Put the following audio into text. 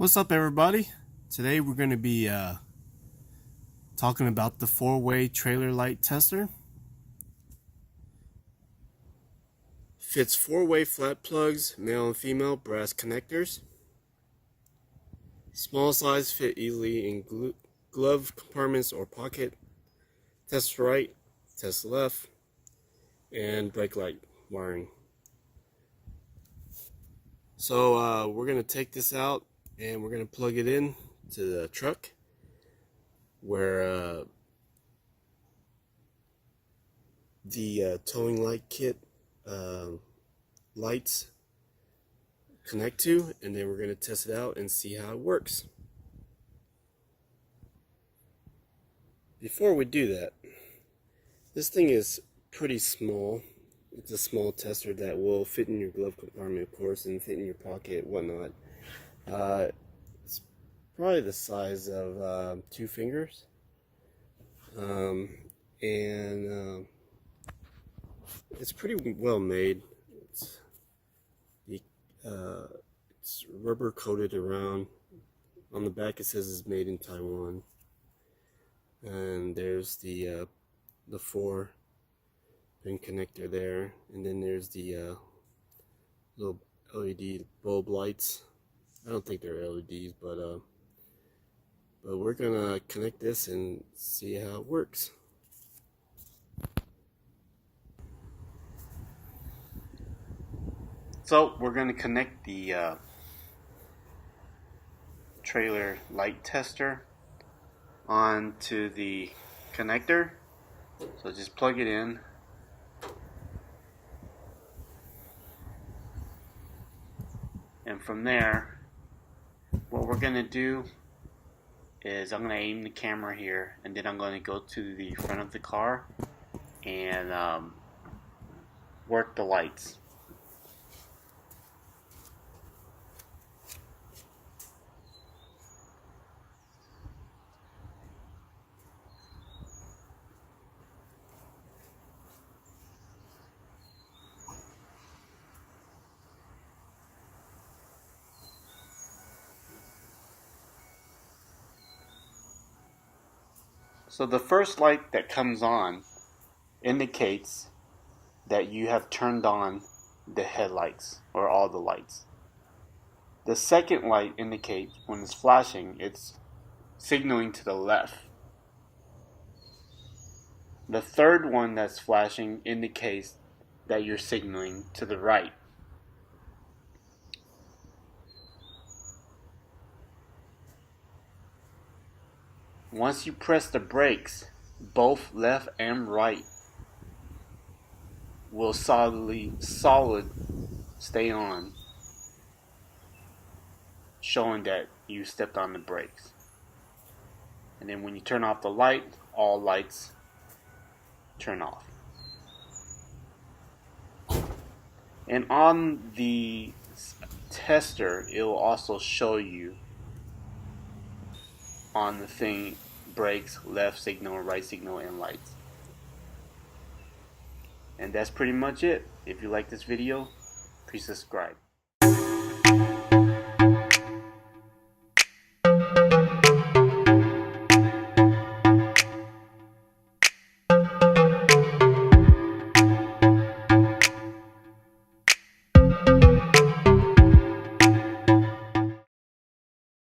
What's up, everybody? Today we're going to be talking about the four-way trailer light tester. Fits four-way flat plugs, male and female brass connectors. Small size, fit easily in glove compartments or pocket. Test right, test left, and brake light wiring. So we're going to take this out and we're going to plug it in to the truck where the towing light kit lights connect to, and then we're going to test it out and see how it works. Before we do that, this thing is pretty small. It's a small tester that will fit in your glove compartment, of course, and fit in your pocket, whatnot. It's probably the size of 2 fingers, and it's pretty well made. It's rubber coated around. On the back it says it's made in Taiwan, and there's the 4-pin connector there, and then there's the little LED bulb lights. I don't think they're LEDs, but we're gonna connect this and see how it works. So we're going to connect the trailer light tester onto the connector. So just plug it in. And from there, what we're going to do is I'm going to aim the camera here, and then I'm going to go to the front of the car and work the lights. So the first light that comes on indicates that you have turned on the headlights or all the lights. The second light indicates when it's flashing, it's signaling to the left. The third one that's flashing indicates that you're signaling to the right. Once you press the brakes, both left and right will solid stay on, showing that you stepped on the brakes. And then when you turn off the light, all lights turn off. And on the tester, it will also show you on the thing brakes, left signal, right signal, and lights. And that's pretty much it. If you like this video, please subscribe.